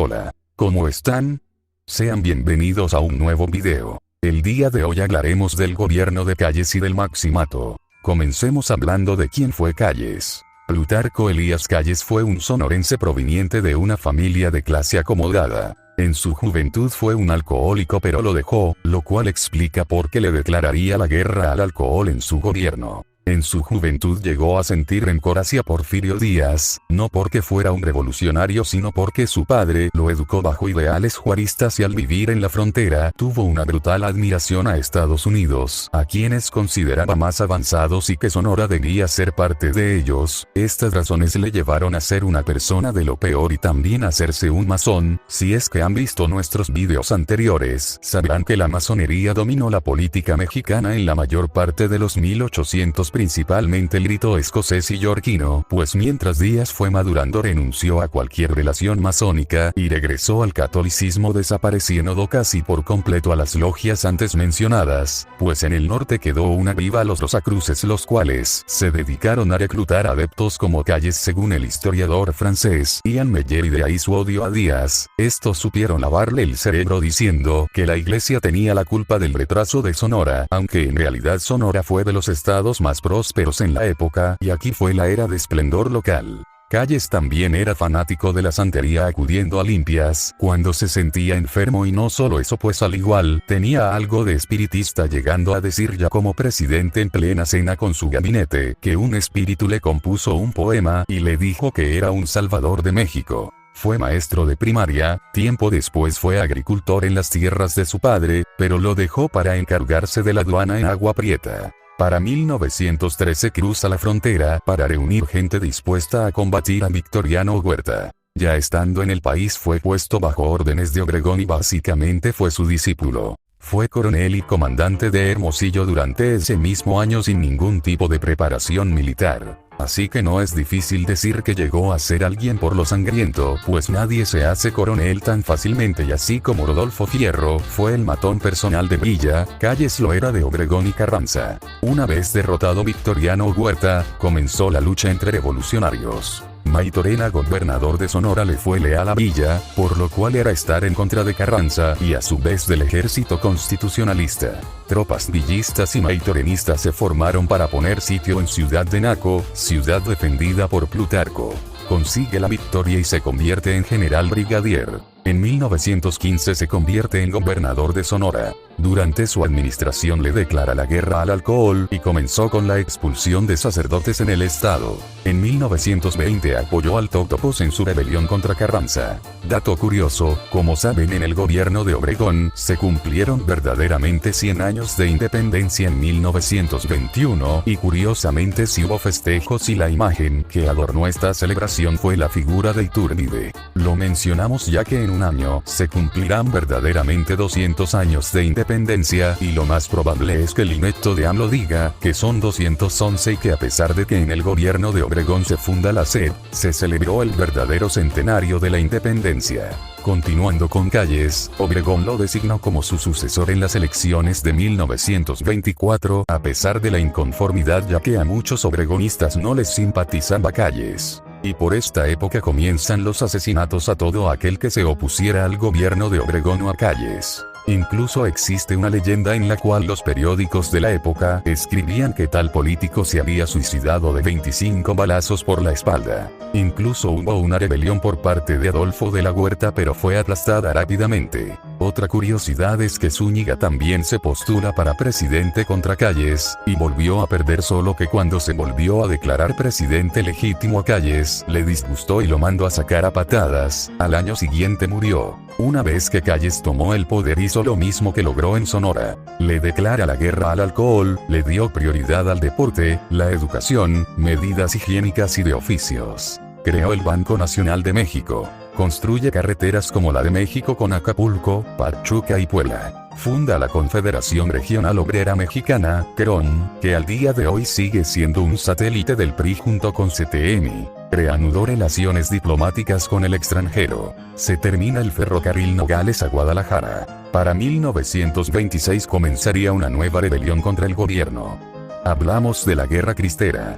Hola, ¿cómo están? Sean bienvenidos a un nuevo video. El día de hoy hablaremos del gobierno de Calles y del Maximato. Comencemos hablando de quién fue Calles. Plutarco Elías Calles fue un sonorense proveniente de una familia de clase acomodada. En su juventud fue un alcohólico pero lo dejó, lo cual explica por qué le declararía la guerra al alcohol en su gobierno. En su juventud llegó a sentir rencor hacia Porfirio Díaz, no porque fuera un revolucionario sino porque su padre lo educó bajo ideales juaristas y al vivir en la frontera tuvo una brutal admiración a Estados Unidos, a quienes consideraba más avanzados y que Sonora debía ser parte de ellos. Estas razones le llevaron a ser una persona de lo peor y también a hacerse un masón. Si es que han visto nuestros videos anteriores, sabrán que la masonería dominó la política mexicana en la mayor parte de los 1800, principalmente el rito escocés y yorquino, pues mientras Díaz fue madurando renunció a cualquier relación masónica y regresó al catolicismo, desapareciendo casi por completo a las logias antes mencionadas, pues en el norte quedó una viva los Rosacruces, los cuales se dedicaron a reclutar adeptos como Calles según el historiador francés Ian Meyer, y de ahí su odio a Díaz. Estos supieron lavarle el cerebro diciendo que la iglesia tenía la culpa del retraso de Sonora, aunque en realidad Sonora fue de los estados más prósperos en la época, y aquí fue la era de esplendor local. Calles también era fanático de la santería, acudiendo a limpias cuando se sentía enfermo, y no solo eso, pues al igual tenía algo de espiritista, llegando a decir ya como presidente en plena cena con su gabinete que un espíritu le compuso un poema y le dijo que era un salvador de México. Fue maestro de primaria, tiempo después fue agricultor en las tierras de su padre, pero lo dejó para encargarse de la aduana en Agua Prieta. Para 1913 cruza la frontera para reunir gente dispuesta a combatir a Victoriano Huerta. Ya estando en el país fue puesto bajo órdenes de Obregón y básicamente fue su discípulo. Fue coronel y comandante de Hermosillo durante ese mismo año sin ningún tipo de preparación militar. Así que no es difícil decir que llegó a ser alguien por lo sangriento, pues nadie se hace coronel tan fácilmente, y así como Rodolfo Fierro fue el matón personal de Villa, Calles lo era de Obregón y Carranza. Una vez derrotado Victoriano Huerta, comenzó la lucha entre revolucionarios. Maytorena, gobernador de Sonora, le fue leal a Villa, por lo cual era estar en contra de Carranza y a su vez del ejército constitucionalista. Tropas villistas y maytorenistas se formaron para poner sitio en Ciudad de Naco, ciudad defendida por Plutarco. Consigue la victoria y se convierte en general brigadier. En 1915 se convierte en gobernador de Sonora. Durante su administración le declara la guerra al alcohol y comenzó con la expulsión de sacerdotes en el estado. En 1920 apoyó al Toctopos en su rebelión contra Carranza. Dato curioso, como saben, en el gobierno de Obregón se cumplieron verdaderamente 100 años de independencia en 1921, y curiosamente sí hubo festejos y la imagen que adornó esta celebración fue la figura de Iturbide. Lo mencionamos ya que en un año se cumplirán verdaderamente 200 años de independencia, y lo más probable es que el inepto de AMLO diga que son 211 y que a pesar de que en el gobierno de Obregón se funda la SED, se celebró el verdadero centenario de la independencia. Continuando con Calles, Obregón lo designó como su sucesor en las elecciones de 1924, a pesar de la inconformidad, ya que a muchos obregonistas no les simpatizaba Calles. Y por esta época comienzan los asesinatos a todo aquel que se opusiera al gobierno de Obregón o a Calles. Incluso existe una leyenda en la cual los periódicos de la época escribían que tal político se había suicidado de 25 balazos por la espalda. Incluso hubo una rebelión por parte de Adolfo de la Huerta, pero fue aplastada rápidamente. Otra curiosidad es que Zúñiga también se postula para presidente contra Calles, y volvió a perder, solo que cuando se volvió a declarar presidente legítimo a Calles, le disgustó y lo mandó a sacar a patadas. Al año siguiente murió. Una vez que Calles tomó el poder, hizo lo mismo que logró en Sonora. Le declara la guerra al alcohol, le dio prioridad al deporte, la educación, medidas higiénicas y de oficios. Creó el Banco Nacional de México. Construye carreteras como la de México con Acapulco, Pachuca y Puebla. Funda la Confederación Regional Obrera Mexicana, CROM, que al día de hoy sigue siendo un satélite del PRI junto con CTM. Reanudó relaciones diplomáticas con el extranjero. Se termina el ferrocarril Nogales a Guadalajara. Para 1926 comenzaría una nueva rebelión contra el gobierno. Hablamos de la Guerra Cristera.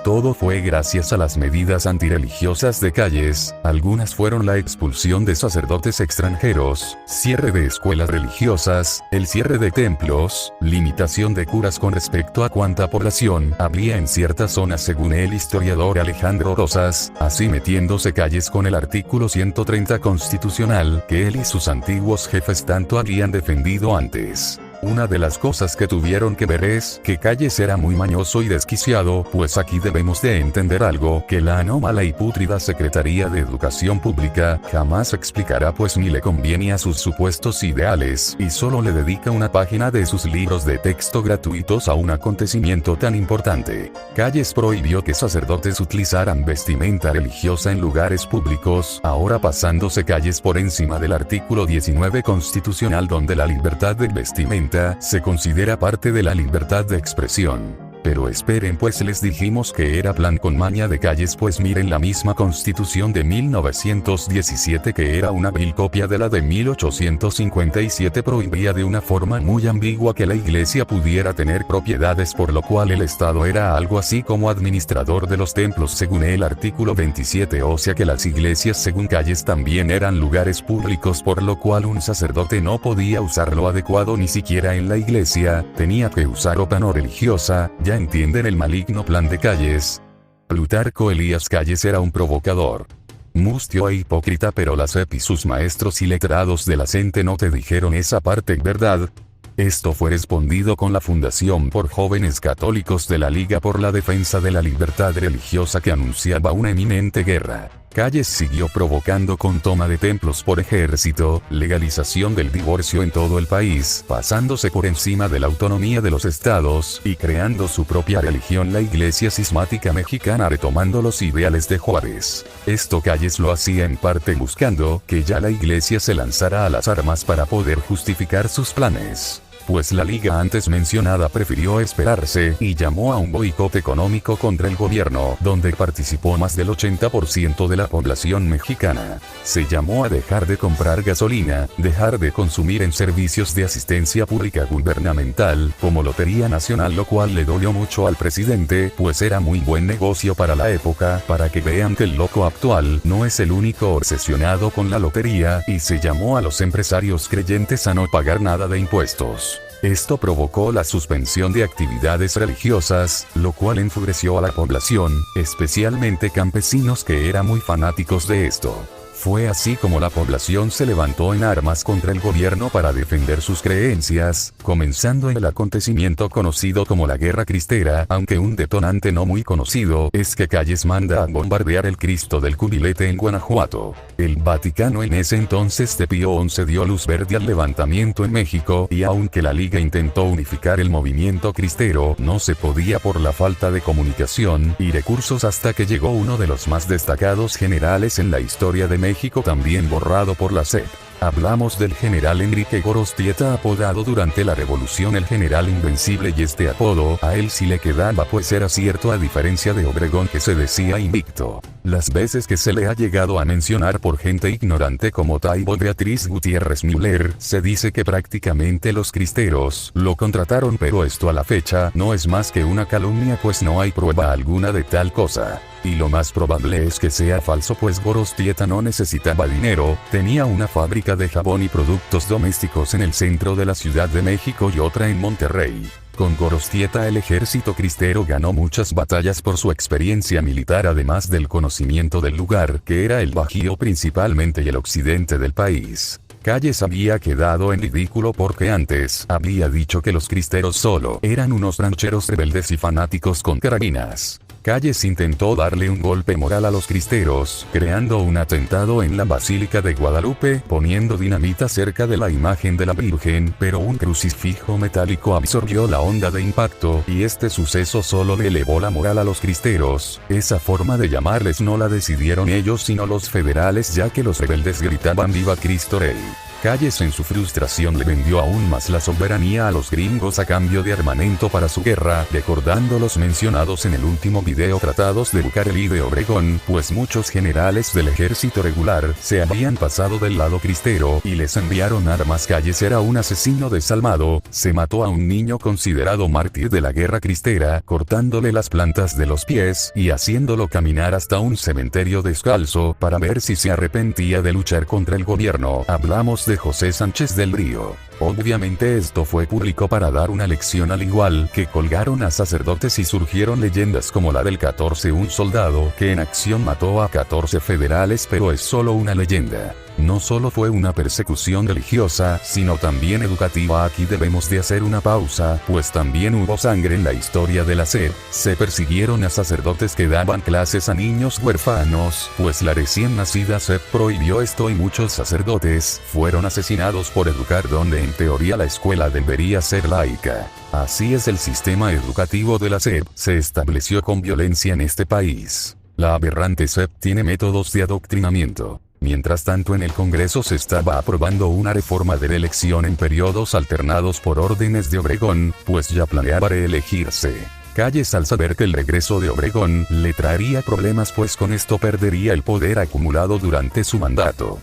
Todo fue gracias a las medidas antirreligiosas de Calles. Algunas fueron la expulsión de sacerdotes extranjeros, cierre de escuelas religiosas, el cierre de templos, limitación de curas con respecto a cuánta población había en ciertas zonas según el historiador Alejandro Rosas, así metiéndose Calles con el artículo 130 constitucional que él y sus antiguos jefes tanto habían defendido antes. Una de las cosas que tuvieron que ver es que Calles era muy mañoso y desquiciado, pues aquí debemos de entender algo que la anómala y pútrida Secretaría de Educación Pública jamás explicará, pues ni le conviene a sus supuestos ideales, y solo le dedica una página de sus libros de texto gratuitos a un acontecimiento tan importante. Calles prohibió que sacerdotes utilizaran vestimenta religiosa en lugares públicos, ahora pasándose Calles por encima del artículo 19 constitucional donde la libertad de vestimenta se considera parte de la libertad de expresión. Pero esperen, pues les dijimos que era plan con maña de Calles, pues miren la misma Constitución de 1917, que era una vil copia de la de 1857, prohibía de una forma muy ambigua que la iglesia pudiera tener propiedades, por lo cual el Estado era algo así como administrador de los templos según el artículo 27, o sea que las iglesias según Calles también eran lugares públicos, por lo cual un sacerdote no podía usar lo adecuado ni siquiera en la iglesia, tenía que usar ropa no religiosa. ¿Ya entienden el maligno plan de Calles? Plutarco Elías Calles era un provocador, mustio e hipócrita, pero la SEP y sus maestros y letrados de la CENTE no te dijeron esa parte, ¿verdad? Esto fue respondido con la Fundación por Jóvenes Católicos de la Liga por la Defensa de la Libertad Religiosa, que anunciaba una inminente guerra. Calles siguió provocando con toma de templos por ejército, legalización del divorcio en todo el país, pasándose por encima de la autonomía de los estados, y creando su propia religión, la Iglesia Cismática Mexicana, retomando los ideales de Juárez. Esto Calles lo hacía en parte buscando que ya la iglesia se lanzara a las armas para poder justificar sus planes. Pues la liga antes mencionada prefirió esperarse y llamó a un boicot económico contra el gobierno, donde participó más del 80% de la población mexicana. Se llamó a dejar de comprar gasolina, dejar de consumir en servicios de asistencia pública gubernamental, como Lotería Nacional, lo cual le dolió mucho al presidente, pues era muy buen negocio para la época, para que vean que el loco actual no es el único obsesionado con la lotería, y se llamó a los empresarios creyentes a no pagar nada de impuestos. Esto provocó la suspensión de actividades religiosas, lo cual enfureció a la población, especialmente campesinos que eran muy fanáticos de esto. Fue así como la población se levantó en armas contra el gobierno para defender sus creencias, comenzando en el acontecimiento conocido como la Guerra Cristera, aunque un detonante no muy conocido es que Calles manda a bombardear el Cristo del Cubilete en Guanajuato. El Vaticano en ese entonces de Pío XI dio luz verde al levantamiento en México, y aunque la Liga intentó unificar el movimiento cristero, no se podía por la falta de comunicación y recursos, hasta que llegó uno de los más destacados generales en la historia de México, también borrado por la SEP. Hablamos del general Enrique Gorostieta, apodado durante la Revolución el General Invencible, y este apodo a él sí le quedaba, pues era cierto, a diferencia de Obregón, que se decía invicto. Las veces que se le ha llegado a mencionar por gente ignorante como Taibo Beatriz Gutiérrez Müller, se dice que prácticamente los cristeros lo contrataron, pero esto a la fecha no es más que una calumnia, pues no hay prueba alguna de tal cosa. Y lo más probable es que sea falso, pues Gorostieta no necesitaba dinero, tenía una fábrica de jabón y productos domésticos en el centro de la Ciudad de México y otra en Monterrey. Con Gorostieta el ejército cristero ganó muchas batallas por su experiencia militar, además del conocimiento del lugar, que era el Bajío principalmente y el occidente del país. Calles había quedado en ridículo porque antes había dicho que los cristeros solo eran unos rancheros rebeldes y fanáticos con carabinas. Calles intentó darle un golpe moral a los cristeros, creando un atentado en la Basílica de Guadalupe, poniendo dinamita cerca de la imagen de la Virgen, pero un crucifijo metálico absorbió la onda de impacto, y este suceso solo le elevó la moral a los cristeros. Esa forma de llamarles no la decidieron ellos sino los federales, ya que los rebeldes gritaban "¡Viva Cristo Rey!". Calles en su frustración le vendió aún más la soberanía a los gringos a cambio de armamento para su guerra, recordando los mencionados en el último video tratados de Bucareli de Obregón, pues muchos generales del ejército regular se habían pasado del lado cristero y les enviaron armas. Calles era un asesino desalmado, se mató a un niño considerado mártir de la guerra cristera, cortándole las plantas de los pies y haciéndolo caminar hasta un cementerio descalzo para ver si se arrepentía de luchar contra el gobierno. Hablamos de José Sánchez del Río. Obviamente esto fue público para dar una lección, al igual que colgaron a sacerdotes y surgieron leyendas como la del 14, un soldado que en acción mató a 14 federales, pero es solo una leyenda. No solo fue una persecución religiosa, sino también educativa. Aquí debemos de hacer una pausa, pues también hubo sangre en la historia de la SEP. Se persiguieron a sacerdotes que daban clases a niños huérfanos, pues la recién nacida SEP prohibió esto y muchos sacerdotes fueron asesinados por educar donde en teoría la escuela debería ser laica. Así es el sistema educativo de la SEP, se estableció con violencia en este país. La aberrante SEP tiene métodos de adoctrinamiento. Mientras tanto, en el Congreso se estaba aprobando una reforma de reelección en periodos alternados por órdenes de Obregón, pues ya planeaba reelegirse. Calles, al saber que el regreso de Obregón le traería problemas, pues con esto perdería el poder acumulado durante su mandato.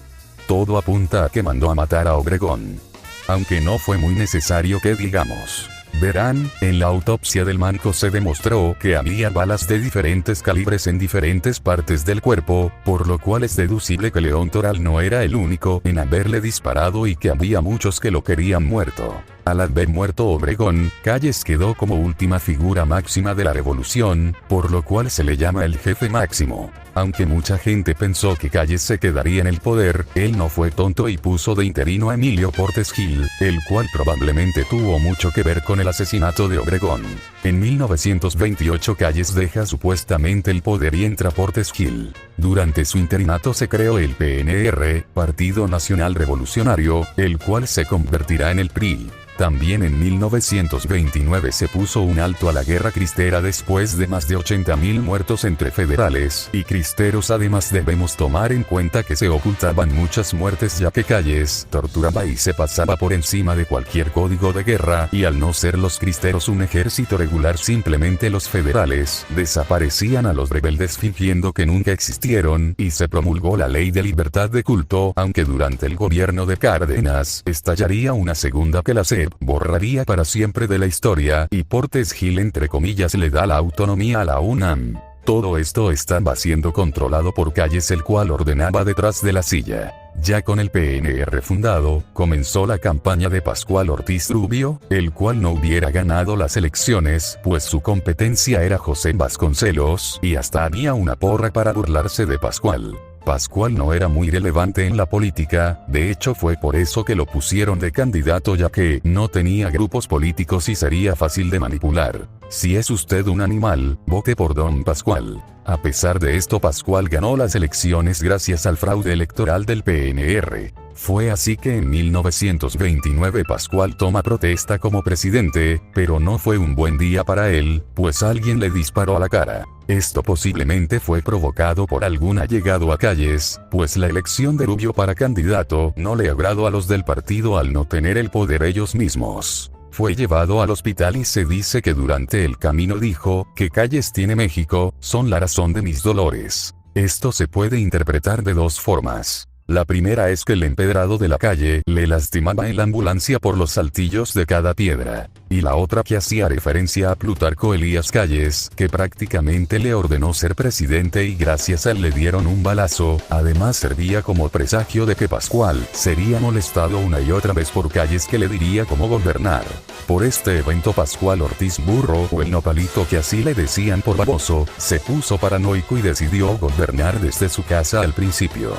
Todo apunta a que mandó a matar a Obregón. Aunque no fue muy necesario que digamos. Verán, en la autopsia del manco se demostró que había balas de diferentes calibres en diferentes partes del cuerpo, por lo cual es deducible que León Toral no era el único en haberle disparado y que había muchos que lo querían muerto. Al haber muerto Obregón, Calles quedó como última figura máxima de la revolución, por lo cual se le llama el jefe máximo. Aunque mucha gente pensó que Calles se quedaría en el poder, él no fue tonto y puso de interino a Emilio Portes Gil, el cual probablemente tuvo mucho que ver con el asesinato de Obregón. En 1928 Calles deja supuestamente el poder y entra Portes Gil. Durante su interinato se creó el PNR, Partido Nacional Revolucionario, el cual se convertirá en el PRI. También en 1929 se puso un alto a la guerra cristera después de más de 80.000 muertos entre federales y cristeros. Además debemos tomar en cuenta que se ocultaban muchas muertes, ya que Calles torturaba y se pasaba por encima de cualquier código de guerra, y al no ser los cristeros un ejército regular, simplemente los federales desaparecían a los rebeldes fingiendo que nunca existieron, y se promulgó la ley de libertad de culto, aunque durante el gobierno de Cárdenas estallaría una segunda que la SEP borraría para siempre de la historia, y Portes Gil entre comillas le da la autonomía a la UNAM. Todo esto estaba siendo controlado por Calles, el cual ordenaba detrás de la silla. Ya con el PNR fundado, comenzó la campaña de Pascual Ortiz Rubio, el cual no hubiera ganado las elecciones, pues su competencia era José Vasconcelos, y hasta había una porra para burlarse de Pascual. Pascual no era muy relevante en la política, de hecho fue por eso que lo pusieron de candidato, ya que no tenía grupos políticos y sería fácil de manipular. Si es usted un animal, vote por Don Pascual. A pesar de esto, Pascual ganó las elecciones gracias al fraude electoral del PNR. Fue así que en 1929 Pascual toma protesta como presidente, pero no fue un buen día para él, pues alguien le disparó a la cara. Esto posiblemente fue provocado por algún allegado a Calles, pues la elección de Rubio para candidato no le agradó a los del partido al no tener el poder ellos mismos. Fue llevado al hospital y se dice que durante el camino dijo que Calles tiene México, son la razón de mis dolores. Esto se puede interpretar de dos formas. La primera es que el empedrado de la calle le lastimaba en la ambulancia por los saltillos de cada piedra. Y la otra que hacía referencia a Plutarco Elías Calles, que prácticamente le ordenó ser presidente y gracias a él le dieron un balazo. Además servía como presagio de que Pascual sería molestado una y otra vez por Calles, que le diría cómo gobernar. Por este evento Pascual Ortiz Burro, o el nopalito que así le decían por baboso, se puso paranoico y decidió gobernar desde su casa al principio.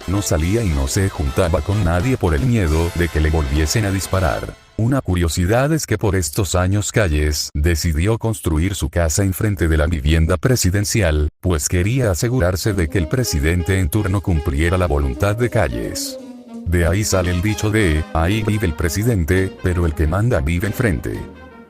No salía y no se juntaba con nadie por el miedo de que le volviesen a disparar. Una curiosidad es que por estos años Calles decidió construir su casa enfrente de la vivienda presidencial, pues quería asegurarse de que el presidente en turno cumpliera la voluntad de Calles. De ahí sale el dicho de, ahí vive el presidente, pero el que manda vive enfrente.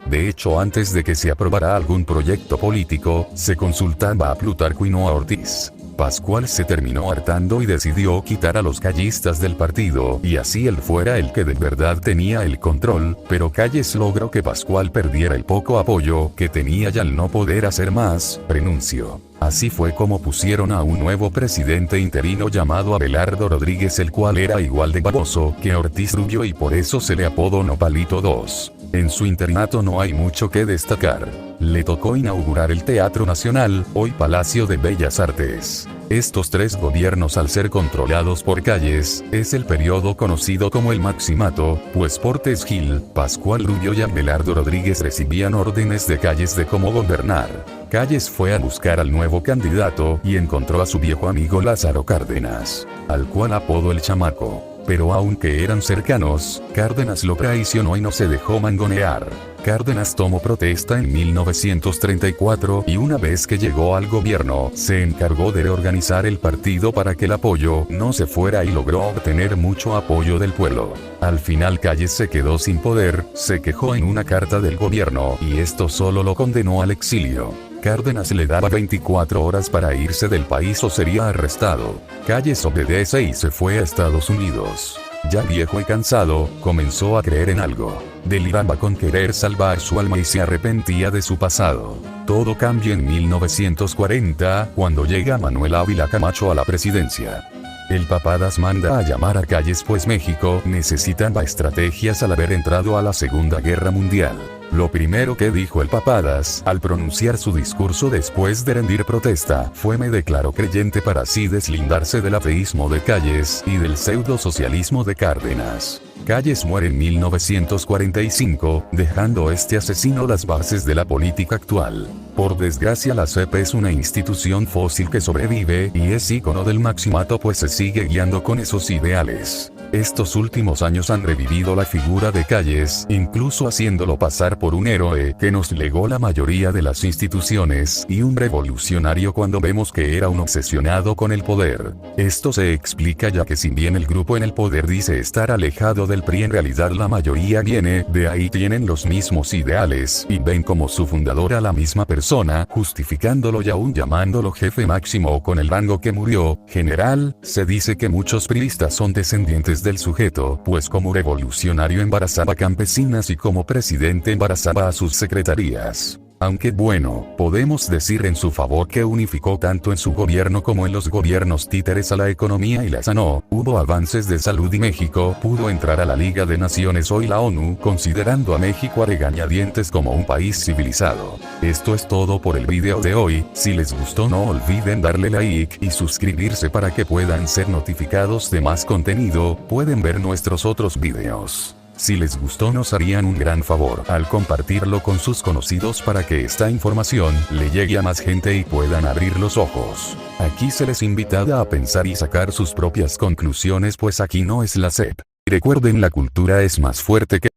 De hecho, antes de que se aprobara algún proyecto político, se consultaba a Plutarco y no a Ortiz. Pascual se terminó hartando y decidió quitar a los callistas del partido y así él fuera el que de verdad tenía el control, pero Calles logró que Pascual perdiera el poco apoyo que tenía y al no poder hacer más, renunció. Así fue como pusieron a un nuevo presidente interino llamado Abelardo Rodríguez, el cual era igual de baboso que Ortiz Rubio y por eso se le apodó Nopalito II. En su interinato no hay mucho que destacar. Le tocó inaugurar el Teatro Nacional, hoy Palacio de Bellas Artes. Estos tres gobiernos, al ser controlados por Calles, es el periodo conocido como el Maximato, pues Portes Gil, Pascual Rubio y Abelardo Rodríguez recibían órdenes de Calles de cómo gobernar. Calles fue a buscar al nuevo candidato y encontró a su viejo amigo Lázaro Cárdenas, al cual apodó el Chamaco. Pero aunque eran cercanos, Cárdenas lo traicionó y no se dejó mangonear. Cárdenas tomó protesta en 1934 y una vez que llegó al gobierno, se encargó de reorganizar el partido para que el apoyo no se fuera y logró obtener mucho apoyo del pueblo. Al final Calles se quedó sin poder, se quejó en una carta del gobierno y esto solo lo condenó al exilio. Cárdenas le daba 24 horas para irse del país o sería arrestado. Calles obedece y se fue a Estados Unidos. Ya viejo y cansado, comenzó a creer en algo. Deliraba con querer salvar su alma y se arrepentía de su pasado. Todo cambia en 1940, cuando llega Manuel Ávila Camacho a la presidencia. El Papadas manda a llamar a Calles pues México necesitaba estrategias al haber entrado a la Segunda Guerra Mundial. Lo primero que dijo el Papadas, al pronunciar su discurso después de rendir protesta, fue: me declaro creyente, para así deslindarse del ateísmo de Calles y del pseudo-socialismo de Cárdenas. Calles muere en 1945, dejando este asesino las bases de la política actual. Por desgracia la CEP es una institución fósil que sobrevive y es ícono del maximato pues se sigue guiando con esos ideales. Estos últimos años han revivido la figura de Calles, incluso haciéndolo pasar por un héroe que nos legó la mayoría de las instituciones y un revolucionario cuando vemos que era un obsesionado con el poder. Esto se explica ya que si bien el grupo en el poder dice estar alejado del PRI, en realidad la mayoría viene de ahí, tienen los mismos ideales y ven como su fundador a la misma persona, justificándolo y aún llamándolo jefe máximo con el rango que murió, general. Se dice que muchos priistas son descendientes del sujeto, pues como revolucionario embarazaba campesinas y como presidente embarazaba a sus secretarías. Aunque bueno, podemos decir en su favor que unificó tanto en su gobierno como en los gobiernos títeres a la economía y la sanó, hubo avances de salud y México pudo entrar a la Liga de Naciones, hoy la ONU, considerando a México a regañadientes como un país civilizado. Esto es todo por el video de hoy. Si les gustó no olviden darle like y suscribirse para que puedan ser notificados de más contenido. Pueden ver nuestros otros videos. Si les gustó nos harían un gran favor al compartirlo con sus conocidos para que esta información le llegue a más gente y puedan abrir los ojos. Aquí se les invita a pensar y sacar sus propias conclusiones, pues aquí no es la SEP. Recuerden, la cultura es más fuerte que